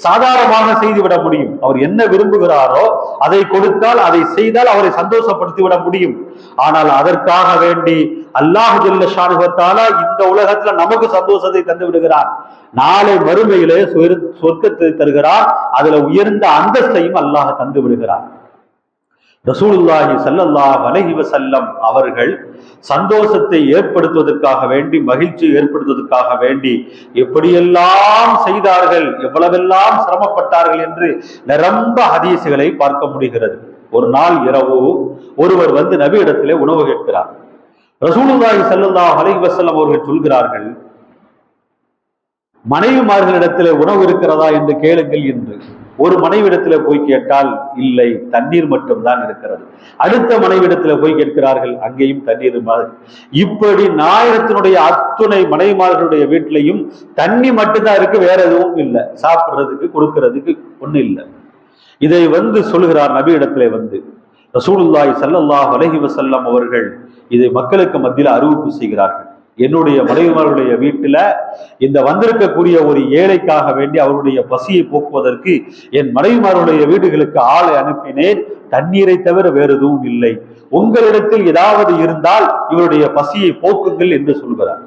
சாதாரணமாக செய்துவிட முடியும். அவர் என்ன விரும்புகிறாரோ அதை கொடுத்தால், அதை செய்தால் அவரை சந்தோஷப்படுத்தி விட முடியும். ஆனால் அதற்காக வேண்டி அல்லாஹ் ஜல்ல ஷானுஹு வ தஆலா இந்த உலகத்துல நமக்கு சந்தோஷத்தை தந்து விடுகிறார். நாளை மறுமையிலே சொர்க்கத்தை தருகிறார். அதுல உயர்ந்த அந்தஸ்தையும் அல்லாஹ் தந்து விடுகிறார். ரசூலுல்லாஹி ஸல்லல்லாஹு அலைஹி வஸல்லம் அவர்கள் சந்தோஷத்தை ஏற்படுத்துவதற்காக வேண்டி, மகிழ்ச்சி ஏற்படுத்துவதற்காக வேண்டி எப்படியெல்லாம் செய்தார்கள், எவ்வளவெல்லாம் சிரமப்பட்டார்கள் என்று நிரம்ப ஹதீசுகளை பார்க்க முடிகிறது. ஒரு நாள் இரவு ஒருவர் வந்து நபி இடத்திலே உணவு கேட்கிறார். ரசூலுல்லாஹி ஸல்லல்லாஹு அலைஹி வஸல்லம் அவர்கள் சொல்கிறார்கள், மனைவிமார்களிடத்திலே உணவு இருக்கிறதா என்று கேளுங்கள் என்று. ஒரு மனைவிடத்துல போய் கேட்டால் இல்லை, தண்ணீர் மட்டும்தான் இருக்கிறது. அடுத்த மனைவிடத்துல போய் கேட்கிறார்கள், அங்கேயும் தண்ணீர். இப்படி நாயகத்தினுடைய அத்துணை மனைவிமார்களுடைய வீட்டிலையும் தண்ணி மட்டும்தான் இருக்கு, வேற எதுவும் இல்லை, சாப்பிடுறதுக்கு கொடுக்கறதுக்கு ஒண்ணு இல்லை. இதை வந்து சொல்லுகிறார் நபி இடத்துல வந்து. ரசூலுல்லாஹி ஸல்லல்லாஹு அலைஹி வஸல்லம் அவர்கள் இதை மக்களுக்கு மத்தியில் அறிவிப்பு செய்கிறார்கள். என்னுடைய மனைவிமார்களுடைய வீட்டுல இந்த வந்திருக்கக்கூடிய ஒரு ஏழைக்காக வேண்டி அவருடைய பசியை போக்குவதற்கு என் மனைவிமார்களுடைய வீடுகளுக்கு ஆளை அனுப்பினேன், தண்ணீரை தவிர வேறு எதுவும் இல்லை. உங்களிடத்தில் ஏதாவது இருந்தால் இவருடைய பசியை போக்குங்கள் என்று சொல்கிறார்.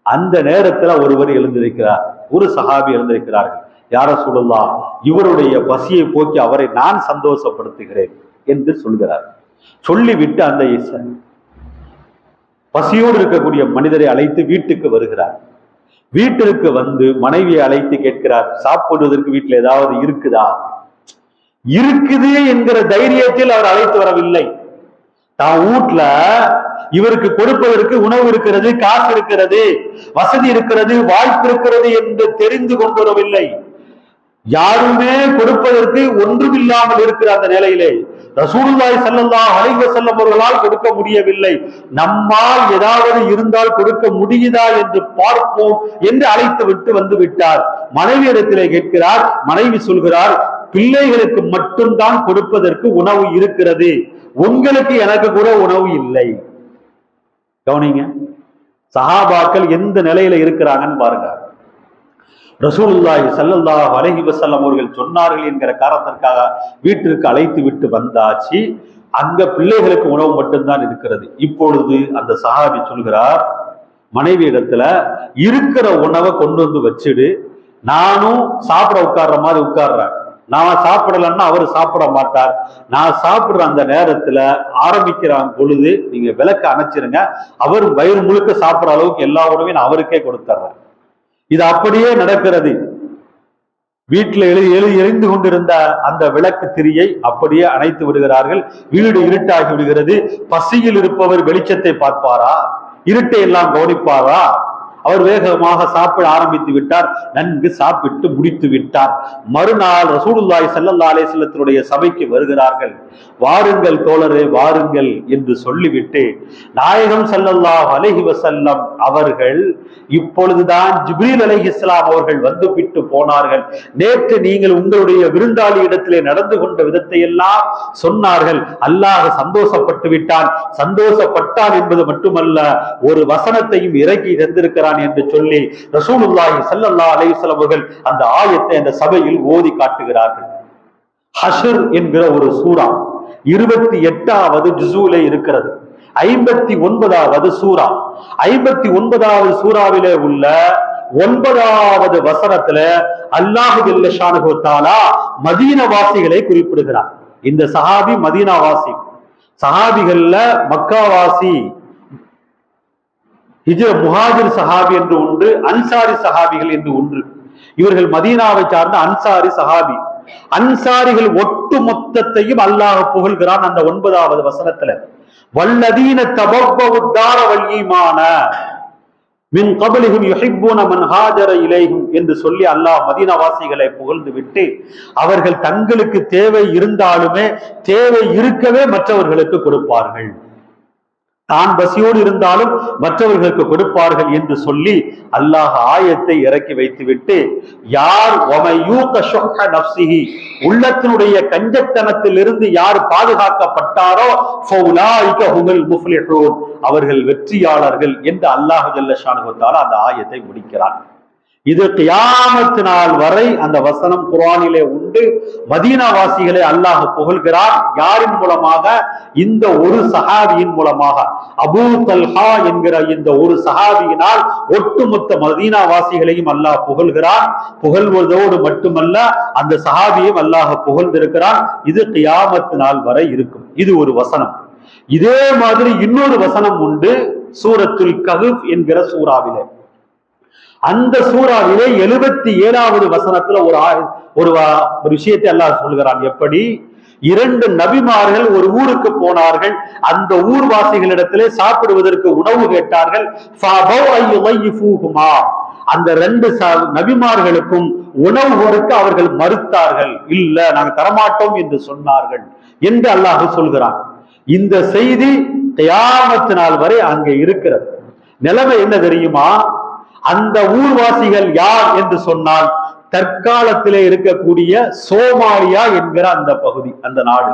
அந்த நேரத்துல ஒருவர் எழுந்திருக்கிறார், ஒரு சஹாபி எழுந்திருக்கிறார்கள். யார சொல்லலாம், இவருடைய பசியை போக்கி அவரை நான் சந்தோஷப்படுத்துகிறேன் என்று சொல்கிறார். சொல்லிவிட்டு அந்த பசியோடு இருக்கக்கூடிய மனிதரை அழைத்து வீட்டுக்கு வருகிறார். வீட்டிற்கு வந்து மனைவியை அழைத்து கேட்கிறார், சாப்பிடுவதற்கு வீட்டில் ஏதாவது இருக்குதா? இருக்குது என்கிற தைரியத்தில் அவர் அழைத்து வரவில்லை. தான் வீட்டுல இவருக்கு கொடுப்பதற்கு உணவு இருக்கிறது, காசு இருக்கிறது, வசதி இருக்கிறது, வாய்ப்பு இருக்கிறது என்று தெரிந்து கொண்டு வரவில்லை. யாருமே கொடுப்பதற்கு ஒன்றுமில்லாமல் இருக்கிற அந்த நிலையிலே ரசூலுல்லாஹி ஸல்லல்லாஹு அலைஹி வஸல்லம் அவர்களால் கொடுக்க முடியவில்லை. நம்மால் ஏதாவது இருந்தால் கொடுக்க முடியுதா என்று பார்ப்போம் என்று அழைத்து விட்டு வந்து விட்டார். மனைவியிடத்திலே கேட்கிறார். மனைவி சொல்கிறார், பிள்ளைகளுக்கு மட்டும்தான் கொடுப்பதற்கு உணவு இருக்கிறது, உங்களுக்கு எனக்கு கூட உணவு இல்லை. கவனிங்க, சஹாபாக்கள் எந்த நிலையில இருக்கிறாங்கன்னு பாருங்க. ரசூலுல்லாஹி ஸல்லல்லாஹு அலைஹி வஸல்லம் அவர்கள் சொன்னார்கள் என்கிற காரணத்திற்காக வீட்டிற்கு அழைத்து விட்டு வந்தாச்சு. அங்க பிள்ளைகளுக்கு உணவு மட்டும்தான் இருக்கிறது. இப்பொழுது அந்த சஹாபி சொல்கிறார் மனைவி இடத்துல, இருக்கிற உணவை கொண்டு வந்து வச்சுடு, நானும் சாப்பிட உட்கார்ற மாதிரி உட்கார்றேன். நான் சாப்பிடலன்னா அவரு சாப்பிட மாட்டார். நான் சாப்பிடுற அந்த நேரத்துல ஆரம்பிக்கிறான் பொழுது நீங்க விளக்க அணைச்சிருங்க, அவர் வயிறு முழுக்க சாப்பிடுற அளவுக்கு எல்லா உணவையும் நான் அவருக்கே கொடுத்துட்றேன். இது அப்படியே நடக்கிறது. வீட்டில் எரிந்து கொண்டிருந்த அந்த விளக்கு திரியை அப்படியே அணைத்து விடுகிறார்கள். வீடு இருட்டாகி விடுகிறது. பசியில் இருப்பவர் வெளிச்சத்தை பார்ப்பாரா? இருட்டை எல்லாம் கவனிப்பாரா? அவர் வேகமாக சாப்பிட ஆரம்பித்து விட்டார். நன்கு சாப்பிட்டு முடித்து விட்டார். மறுநாள் ரசூலுல்லாஹி ஸல்லல்லாஹு அலைஹி வஸல்லத்தினுடைய சபைக்கு வருகிறார்கள். வாருங்கள் தோழரே வாருங்கள் என்று சொல்லிவிட்டு நாயகம் ஸல்லல்லாஹு அலைஹி வஸல்லம் அவர்கள், இப்பொழுதுதான் ஜிப்ரீல் அலைஹிஸ்ஸலாம் அவர்கள் வந்து விட்டு போனார்கள். நேற்று நீங்கள் உங்களுடைய விருந்தாளி இடத்திலே நடந்து கொண்ட விதத்தை எல்லாம் சொன்னார்கள். அல்லாஹ் சந்தோஷப்பட்டு விட்டான். சந்தோஷப்பட்டான் என்பது மட்டுமல்ல, ஒரு வசனத்தையும் இறக்கி தந்திருக்கிறான் என்று சொல்லி ரசூலுல்லாஹி ஸல்லல்லாஹு அலைஹி வஸல்லம் அவர்கள் அந்த ஆயத்தை அந்த சபையில் ஓதி காட்டுகிறார்கள். ஹஷ்ர் என்கிற ஒரு சூரா 28வது ஜுஸூலே இருக்கிறது. 59வது சூரா. 59வது சூறாவிலே உள்ள 9வது வசனத்துல அல்லாஹ் ஜல்ல ஷானஹு தஆலா மதீனவாசிகளை குறிப்பிடுகிறார். இந்த சஹாபி மதீனாவாசி. சஹாபிகள்ல மக்காவாசி முஹாஜிர் சஹாபி என்று ஒன்று, அன்சாரி சஹாபிகள் என்று ஒன்று. இவர்கள் மதீனாவை சார்ந்த அன்சாரி சஹாபி. அன்சாரிகள் ஒட்டு மொத்தத்தையும் அல்லாஹ் புகழ்கிறான் அந்த 9வது வசனத்துல. வல்லதீன தபவ்வஉ தார வல் ஈமான மின் கப்லிஹிம் யுஹிப்பூன மன் ஹாஜர இலைஹிம் என்று சொல்லி அல்லாஹ் மதீனாவாசிகளை புகழ்ந்து விட்டு, அவர்கள் தங்களுக்கு தேவை இருந்தாலுமே தேவை இருக்கவே மற்றவர்களுக்கு கொடுப்பார்கள், தான் பசியோடு இருந்தாலும் மற்றவர்களுக்கு கொடுப்பார்கள் என்று சொல்லி அல்லாஹ் ஆயத்தை இறக்கி வைத்துவிட்டு, யார் உள்ளத்தினுடைய கஞ்சத்தனத்தில் இருந்து யார் பாதுகாக்கப்பட்டாரோ அவர்கள் வெற்றியாளர்கள் என்று அல்லாஹ் ஜல்ல ஷானஹு தஆலா அந்த ஆயத்தை முடிக்கிறார். இது கியாமத் நாள் வரை அந்த வசனம் குர்ஆனிலே உண்டு. மதீனாவாசிகளை அல்லாஹ் புகழ்கிறார். யாரின் மூலமாக? இந்த ஒரு சஹாபியின் மூலமாக. அபூ தல்ஹா என்கிற இந்த ஒரு சஹாபியினால் ஒட்டுமொத்த மதீனாவாசிகளையும் அல்லாஹ் புகழ்கிறார். புகழ்வதோடு மட்டுமல்ல, அந்த சஹாபியும் அல்லாஹ் புகழ்ந்திருக்கிறான். இது கியாமத் நாள் வரை இருக்கும். இது ஒரு வசனம். இதே மாதிரி இன்னொரு வசனம் உண்டு சூரத்துல் கஹ்ஃப் என்கிற சூறாவிலே. அந்த சூறாவிலே 77வது வசனத்துல ஒரு விஷயத்தை அல்லாஹ் சொல்கிறான். எப்படி? 2 நபிமார்கள் ஒரு ஊருக்கு போனார்கள். அந்த ஊர்வாசிகளிடத்திலே சாப்பிடுவதற்கு உணவு கேட்டார்கள். அந்த 2 நபிமார்களுக்கும் உணவு கொடுக்க அவர்கள் மறுத்தார்கள். இல்ல, நாங்க தரமாட்டோம் என்று சொன்னார்கள் என்று அல்லாஹ் சொல்கிறான். இந்த செய்தி கியாமத் நாள் வரை அங்கே இருக்கிறது. நிலைமை என்ன தெரியுமா? அந்த ஊர்வாசிகள் யார் என்று சொன்னால் தற்காலத்திலே இருக்கக்கூடிய சோமாலியா என்கிற அந்த பகுதி, அந்த நாடு.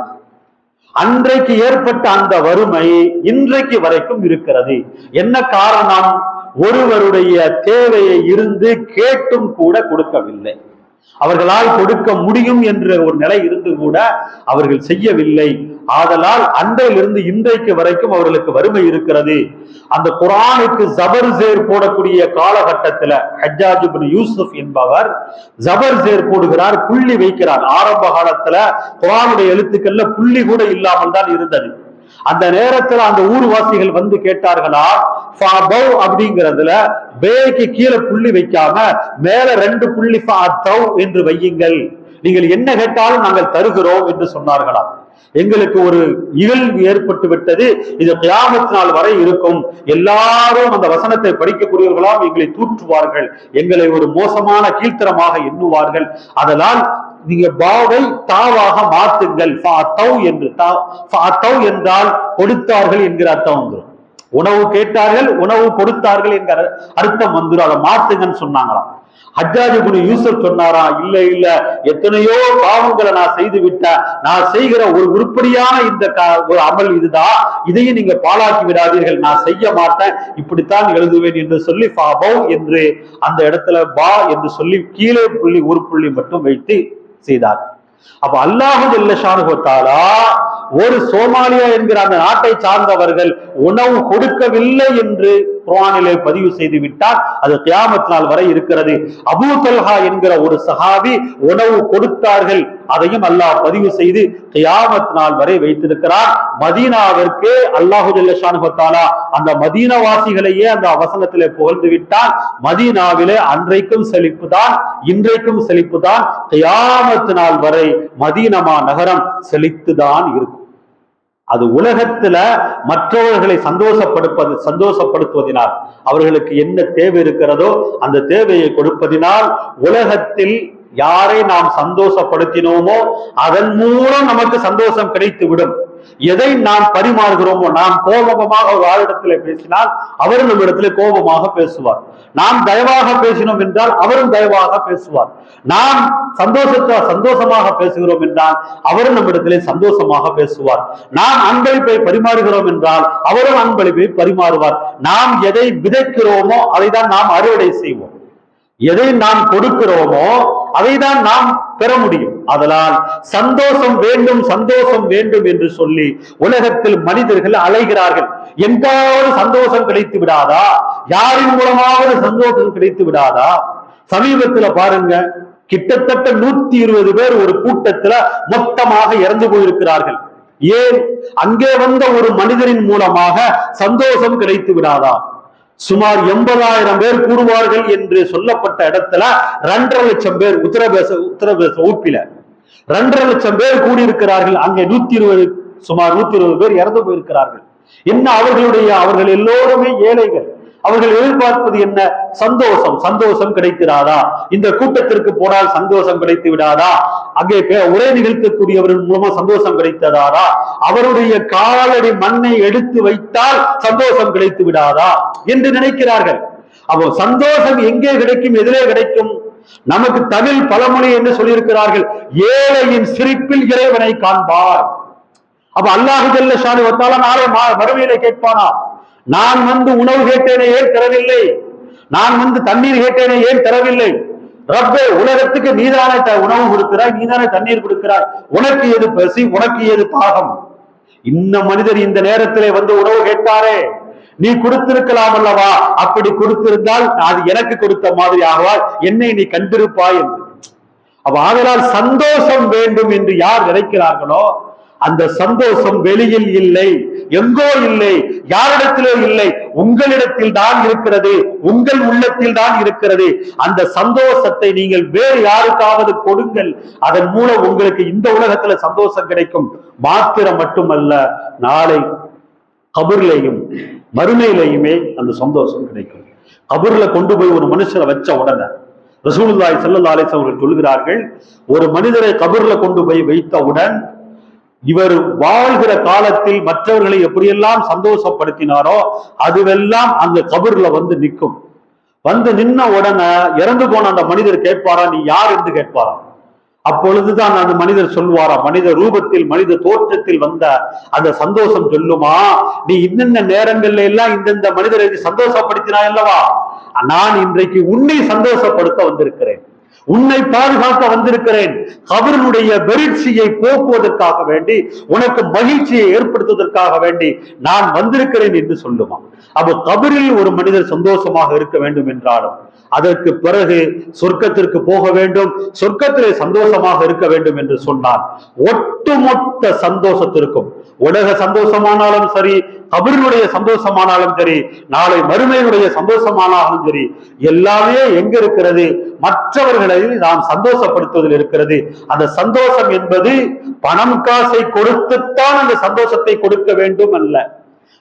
அன்றைக்கு ஏற்பட்ட அந்த வறுமை இன்றைக்கு வரைக்கும் இருக்கிறது. என்ன காரணம்? ஒருவருடைய தேவையை இருந்து கேட்டும் கூட கொடுக்கவில்லை. அவர்களால் கொடுக்க முடியும் என்ற ஒரு நிலை இருந்து கூட அவர்கள் செய்யவில்லை. ஆதலால் அன்றையிலிருந்து இன்றைக்கு வரைக்கும் அவர்களுக்கு வறுமை இருக்கிறது. அந்த குர்ஆனுக்கு ஜபர் ஜேர் போடக்கூடிய காலகட்டத்துல ஹஜ்ஜாஜ் இப்னு யூசுப் என்பவர் ஜபர் ஜேர் போடுகிறார், புள்ளி வைக்கிறார். ஆரம்ப காலத்துல குர்ஆனுடைய எழுத்துக்கள்ல புள்ளி கூட இல்லாமல் தான் இருந்தது. அந்த நேரத்துல அந்த ஊர்வாசிகள் வந்து கேட்டார்களா, அப்படிங்கிறதுல பேக்கு கீழே புள்ளி வைக்காம மேல 2 புள்ளி என்று வையுங்கள், நீங்கள் என்ன கேட்டாலும் நாங்கள் தருகிறோம் என்று சொன்னார்களாம். எங்களுக்கு ஒரு இகழ்வு ஏற்பட்டு விட்டது, இது கியாமத் நாள் வரை இருக்கும். எல்லாரும் அந்த வசனத்தை படிக்கக்கூடியவர்களாம் எங்களை தூற்றுவார்கள், எங்களை ஒரு மோசமான கீழ்த்தரமாக எண்ணுவார்கள். அதனால் நீங்க பாவை தாவாக மாத்துங்கள். என்றால் கொடுத்தார்கள் என்கிற அர்த்தம் வந்துடும். உணவு கேட்டார்கள், உணவு கொடுத்தார்கள் என்கிற அர்த்தம் வந்துடும். அதை மாத்துங்கன்னு சொன்னாங்களாம். ஹஜ்ஜாஜ் இப்னு யூசுப் சொன்னாரா, இல்ல இல்ல, எத்தனையோ பாவங்களை நான் செய்து விட்டேன், நான் செய்கிற ஒரு உருப்படியான இந்த ஒரு அமல் இதுதான், இதையும் நீங்க பாழாக்கி விடாதீர்கள், நான் செய்ய மாட்டேன், இப்படித்தான் எழுதுவேன் என்று சொல்லி என்று அந்த இடத்துல பா என்று சொல்லி கீழே புள்ளி ஒரு புள்ளி மட்டும் வைத்து செய்தார். அப்ப அல்லாஹ் ஜல்ல ஷானஹு தஆலா ஒரு சோமாலியா என்கிற அந்த நாட்டை சார்ந்தவர்கள் உணவு கொடுக்கவில்லை என்று குர்ஆனிலே பதிவு செய்து விட்டால் அது கியாமத் நாள் வரை இருக்கிறது. அபூ தல்ஹா என்கிற ஒரு சஹாபி உணவு கொடுத்தார்கள், அதையும் அல்லாஹ் பதிவு செய்து கியாமத் நாள் வரை வைத்திருக்கிறார். மதீனாவிற்கு அல்லாஹு ஜல்ல ஷானஹு வ தஆலா அந்த மதீனவாசிகளையே அந்த வசனத்திலே புகழ்ந்து விட்டால் மதீனாவிலே அன்றைக்கும் செழிப்பு தான், இன்றைக்கும் செழிப்பு தான், கியாமத் நாள் வரை மதீனமா நகரம் செழித்துதான் இருக்கும். அது உலகத்துல மற்றவர்களை சந்தோஷப்படுத்துவதனால் அவர்களுக்கு என்ன தேவை இருக்கிறதோ அந்த தேவையை கொடுப்பதினால் உலகத்தில் யாரை நாம் சந்தோஷப்படுத்தினோமோ அதன் மூலம் நமக்கு சந்தோஷம் கிடைத்து விடும். எதை நாம் பரிமாறுகிறோமோ, நாம் கோபமாக ஒரு ஆளிடத்துல பேசினால் அவர் நம்மிடத்துல கோபமாக பேசுவார். நாம் தயவாக பேசினோம் என்றால் அவரும் தயவாக பேசுவார். நாம் சந்தோஷமாக பேசுகிறோம் என்றால் அவரும் நம்மிடத்திலே சந்தோஷமாக பேசுவார். நாம் அன்பளிப்பை பரிமாறுகிறோம் என்றால் அவரும் அன்பளிப்பை பரிமாறுவார். நாம் எதை விதைக்கிறோமோ அதை தான் நாம் அறுவடை செய்வோம். எதை நாம் கொடுக்கிறோமோ அதை தான் நாம் பெற முடியும். அதனால் சந்தோஷம் வேண்டும், சந்தோஷம் வேண்டும் என்று சொல்லி உலகத்தில் மனிதர்கள் அலைகிறார்கள். எங்காவது சந்தோஷம் கிடைத்து விடாதா? யாரின் மூலமாவது சந்தோஷம் கிடைத்து விடாதா? சமீபத்துல பாருங்க, கிட்டத்தட்ட 120 பேர் ஒரு கூட்டத்துல மொத்தமாக இறந்து போயிருக்கிறார்கள். ஏன்? அங்கே வந்த ஒரு மனிதரின் மூலமாக சந்தோஷம் கிடைத்து விடாதா? சுமார் 80,000 பேர் கூடுவார்கள் என்று சொல்லப்பட்ட இடத்துல 2.5 லட்சம் பேர் உத்தரப்பிரதேச ஊப்பில 2.5 லட்சம் பேர் கூடியிருக்கிறார்கள். அங்கே சுமார் 120 பேர் இறந்து போயிருக்கிறார்கள். என்ன அவர்கள் எல்லோருமே ஏழைகள். அவர்கள் எதிர்பார்ப்பது என்ன? சந்தோஷம் கிடைத்திராதா? இந்த கூட்டத்திற்கு போனால் சந்தோஷம் கிடைத்து விடாதா? அங்கே உரை நிகழ்த்தக்கூடியவர்கள் மூலமா சந்தோஷம் கிடைத்ததாரா? அவருடைய காலடி மண்ணை எடுத்து வைத்தால் சந்தோஷம் கிடைத்து விடாதா என்று நினைக்கிறார்கள். அப்போ சந்தோஷம் எங்கே கிடைக்கும்? எதிலே கிடைக்கும்? நமக்கு தமிழ் பழமொழி என்று சொல்லியிருக்கிறார்கள், ஏழையின் சிரிப்பில் இறைவனை காண்பார். அப்ப அல்லாஹு ஜல்ல ஷானஹு வ தஆலா நாளை மறுமையிலே கேட்பானா, நான் வந்து உணவு கேட்டேனே ஏன் தரவில்லை? நான் வந்து தண்ணீர் கேட்டேனே ஏன் தரவில்லை? ரப்பே, உலகத்துக்கு நீதானே உணவு கொடுக்கிறாய், நீதானே தண்ணீர் கொடுக்கிறாய், உனக்கு எது பசி, உனக்கு எது தாகம்? இந்த மனிதர் இந்த நேரத்திலே வந்து உணவு கேட்டாரே, நீ கொடுத்திருக்கலாம் அல்லவா? அப்படி கொடுத்திருந்தால் அது எனக்கு கொடுத்த மாதிரி ஆகவால் என்னை நீ கண்டிருப்பாய் என்று. அப்ப ஆதலால் சந்தோஷம் வேண்டும் என்று யார் நினைக்கிறார்களோ அந்த சந்தோஷம் வெளியில் இல்லை, எங்கோ இல்லை, யாரிடத்திலோ இல்லை, உங்களிடத்தில் தான் இருக்கிறது, உங்கள் உள்ளத்தில் தான் இருக்கிறது. அந்த சந்தோஷத்தை நீங்கள் வேறு யாருக்காவது கொடுங்கள், அதன் மூலம் உங்களுக்கு இந்த உலகத்துல சந்தோஷம் கிடைக்கும். மாத்திரம் மட்டுமல்ல, நாளை கபர்லையும் மறுமையிலையுமே அந்த சந்தோஷம் கிடைக்கும். கபர்ல கொண்டு போய் ஒரு மனுஷரை வச்ச உடனே ரசூலுல்லாஹி ஸல்லல்லாஹு அலைஹி வஸல்லம் அவர்கள் சொல்கிறார்கள், ஒரு மனிதரை கபர்ல கொண்டு போய் வைத்தவுடன் இவர் வாழ்கிற காலத்தில் மற்றவர்களை எப்படியெல்லாம் சந்தோஷப்படுத்தினாரோ அதுவெல்லாம் அந்த கபர்ல வந்து நிற்கும். வந்து நின்ன உடனே இறந்து போன அந்த மனிதர் கேட்பாரா, நீ யார் என்று கேட்பாரா? அப்பொழுதுதான் அந்த மனிதர் சொல்வாரா, மனித ரூபத்தில் மனித தோற்றத்தில் வந்த அந்த சந்தோஷம் சொல்லுமா, நீ இன்னென்ன நேரங்கள்ல எல்லாம் இந்தந்த மனிதரை சந்தோஷப்படுத்தினாய் அல்லவா, நான் இன்றைக்கு உன்னை சந்தோஷப்படுத்த வந்திருக்கிறேன், உன்னை பாதுகாக்க வந்திருக்கிறேன், கபருடைய வெறிச்சியை போக்குவதற்காக வேண்டி, உனக்கு மகிழ்ச்சியை ஏற்படுத்துவதற்காக வேண்டி நான் வந்திருக்கிறேன் என்று சொல்லுமா. அப்போ கபரில் ஒரு மனிதர் சந்தோஷமாக இருக்க வேண்டும் என்றாலும் அதற்கு பிறகு சொர்க்கத்திற்கு போக வேண்டும், சொர்க்கத்திலே சந்தோஷமாக இருக்க வேண்டும் என்று சொன்னார். ஒட்டுமொத்த சந்தோஷத்திற்கும், உலக சந்தோஷமானாலும் சரி, கபரினுடைய சந்தோஷமானாலும் சரி, நாளை மறுமையினுடைய சந்தோஷமானாலும் சரி, எல்லாமே எங்க இருக்கிறது? மற்றவர்களை நாம் சந்தோஷப்படுத்துவதில் இருக்கிறது. அந்த சந்தோஷம் என்பது பணம் காசை கொடுத்துத்தான் அந்த சந்தோஷத்தை கொடுக்க வேண்டும் அல்ல.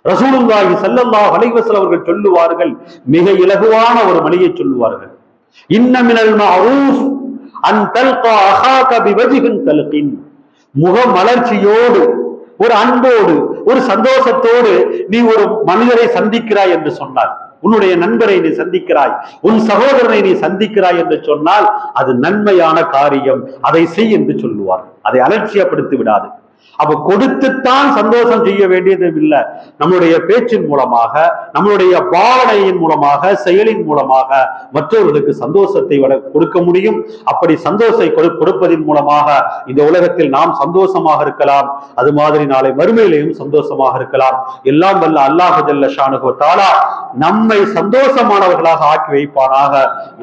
ரசூலுல்லாஹி ஸல்லல்லாஹு அலைஹி வஸல்லம் அவர்கள் சொல்லுவார்கள், மிக இலகுவான ஒரு மொழியை சொல்லுவார்கள், இன்ன மினல் மஅரூஃப் அன் தல்கா அஹாக பிவஜ்ஹின் தல்கின். முக மலர்ச்சியோடு, ஒரு அன்போடு, ஒரு சந்தோஷத்தோடு நீ ஒரு மனிதரை சந்திக்கிறாய் என்று சொன்னார், உன்னுடைய நண்பரை நீ சந்திக்கிறாய், உன் சகோதரனை நீ சந்திக்கிறாய் என்று சொன்னால் அது நன்மையான காரியம், அதை செய் என்று சொல்லுவார். அதை அலட்சியப்படுத்தி விடாது. அப்ப கொடுத்துத்தான் சந்தோஷம் செய்ய வேண்டியது இல்லை. நம்மளுடைய பேச்சின் மூலமாக, நம்மளுடைய பாவனையின் மூலமாக, செயலின் மூலமாக மற்றவர்களுக்கு சந்தோஷத்தை கொடுக்க முடியும். அப்படி சந்தோஷத்தை கொடுப்பதின் மூலமாக இந்த உலகத்தில் நாம் சந்தோஷமாக இருக்கலாம். அது மாதிரி நாளை மறுமையிலையும் சந்தோஷமாக இருக்கலாம். எல்லாம் வல்ல அல்லாஹ் ஜல்ல ஷானுஹு வ தஆலா நம்மை சந்தோஷமானவர்களாக ஆக்கி வைப்பானாக.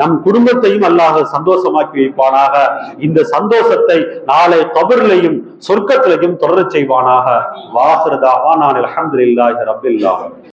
நம் குடும்பத்தையும் அல்லாஹ் சந்தோஷமாக்கி வைப்பானாக. இந்த சந்தோஷத்தை நாளை கபரிலையும் சொர்க்கத்திலையும் தொடரச் செய்வானாக. வாஹிரு தஅவானா அல்ஹம்துலில்லாஹி ரப்பில் ஆலமீன்.